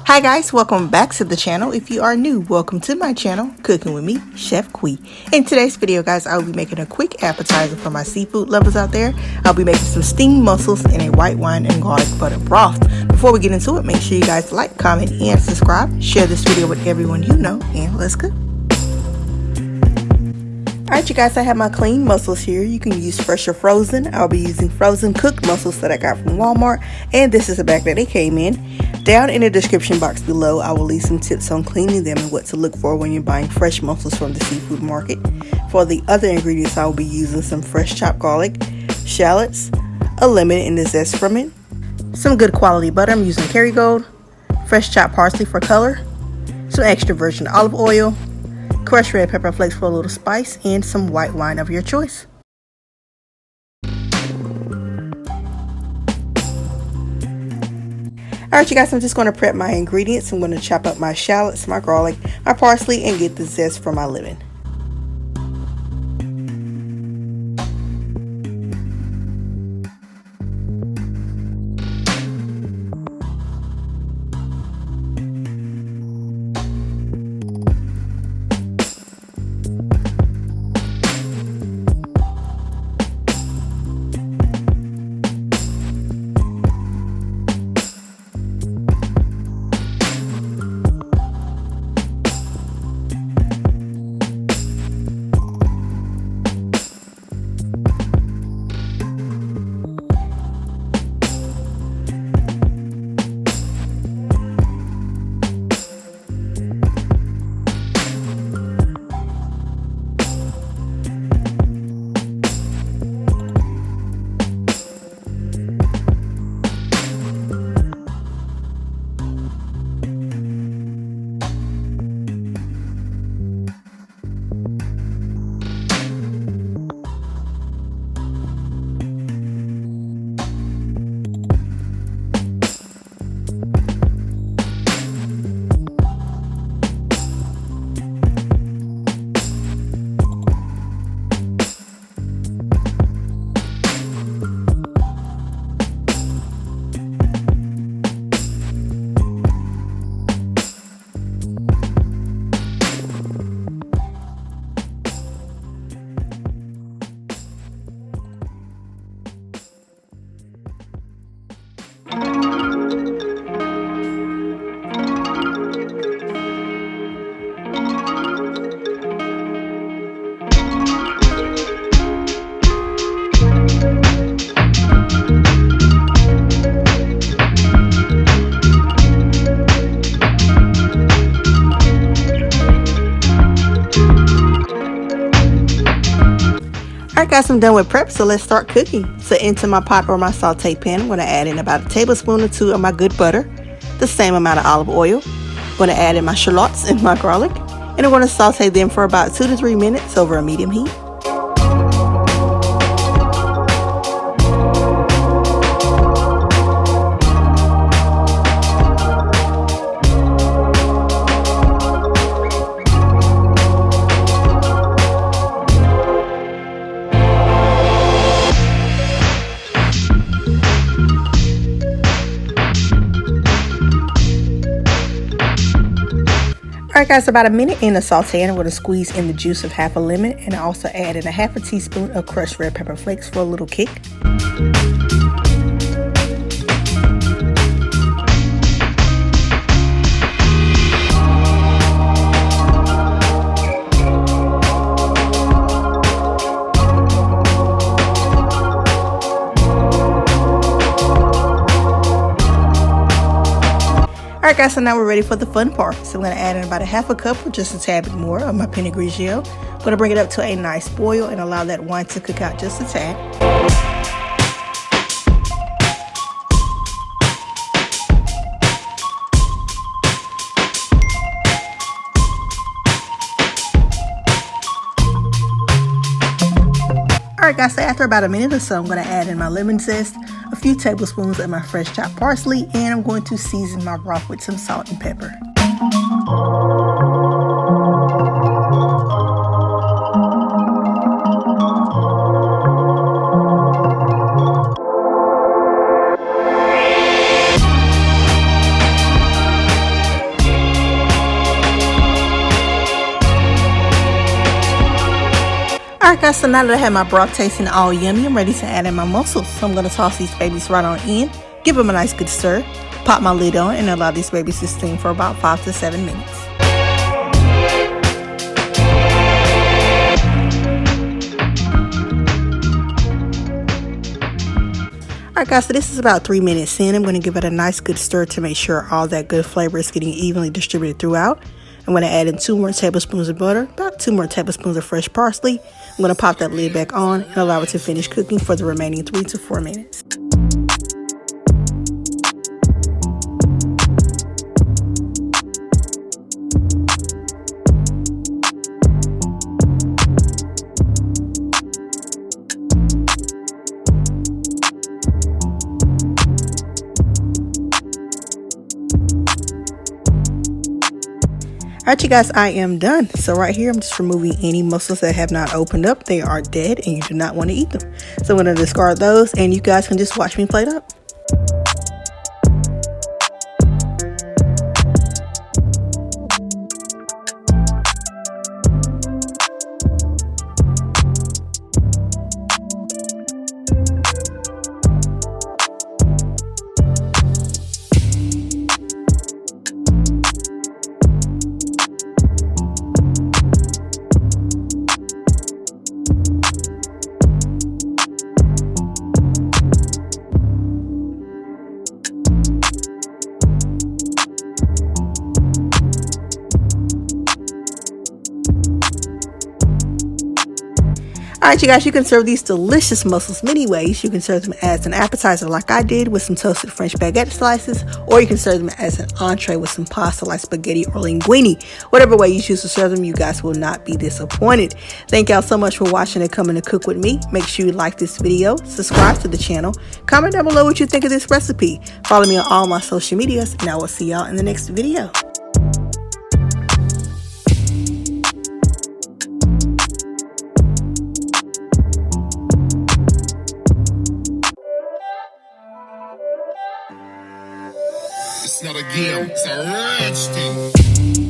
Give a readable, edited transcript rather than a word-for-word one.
Hi guys, welcome back to the channel. If you are new, welcome to my channel, Cooking with me, Chef Qui. In today's video, guys, I'll be making a quick appetizer for my seafood lovers out there. I'll be making some steamed mussels in a white wine and garlic butter broth. Before we get into it, make sure you guys like, comment, and subscribe. Share this video with everyone you know, and let's cook. Alright you guys, I have my clean mussels here. You can use fresh or frozen. I'll be using frozen cooked mussels that I got from Walmart, and this is the bag that they came in. Down in the description box below, I will leave some tips on cleaning them and what to look for when you're buying fresh mussels from the seafood market. For the other ingredients, I will be using some fresh chopped garlic, shallots, a lemon and the zest from it, some good quality butter. I'm using KerryGold, fresh chopped parsley for color, some extra virgin olive oil, crushed red pepper flakes for a little spice, and some white wine of your choice. Alright you guys, I'm just going to prep my ingredients. I'm going to chop up my shallots, my garlic, my parsley, and get the zest for my lemon. Alright guys, I'm done with prep, so let's start cooking. So into my pot or my saute pan, I'm going to add in about a tablespoon or two of my good butter, the same amount of olive oil. I'm going to add in my shallots and my garlic, and I'm going to saute them for about 2 to 3 minutes over a medium heat. Alright guys, about a minute in the saute, and I'm going to squeeze in the juice of half a lemon, and I also add in a half a teaspoon of crushed red pepper flakes for a little kick. Alright guys, so now we're ready for the fun part. So I'm going to add in about a half a cup or just a tad bit more of my Pinot Grigio. I'm going to bring it up to a nice boil and allow that wine to cook out just a tad. Alright guys, so after about a minute or so, I'm going to add in my lemon zest, a few tablespoons of my fresh chopped parsley, and I'm going to season my broth with some salt and pepper. Alright guys, so now that I have my broth tasting all yummy, I'm ready to add in my mussels. So I'm going to toss these babies right on in, give them a nice good stir, pop my lid on, and allow these babies to steam for about 5 to 7 minutes. Alright guys, so this is about 3 minutes in. I'm going to give it a nice good stir to make sure all that good flavor is getting evenly distributed throughout. I'm going to add in 2 more tablespoons of butter, about 2 more tablespoons of fresh parsley. I'm going to pop that lid back on and allow it to finish cooking for the remaining 3 to 4 minutes. Alright you guys, I am done. So right here I'm just removing any mussels that have not opened up. They are dead and you do not want to eat them. So I'm going to discard those and you guys can just watch me plate up. Alright you guys, you can serve these delicious mussels many ways. You can serve them as an appetizer like I did with some toasted French baguette slices, or you can serve them as an entree with some pasta like spaghetti or linguine. Whatever way you choose to serve them, you guys will not be disappointed. Thank y'all so much for watching and coming to cook with me. Make sure you like this video, subscribe to the channel, comment down below what you think of this recipe. Follow me on all my social medias, and I will see y'all in the next video. It's not a game, it's a rich thing.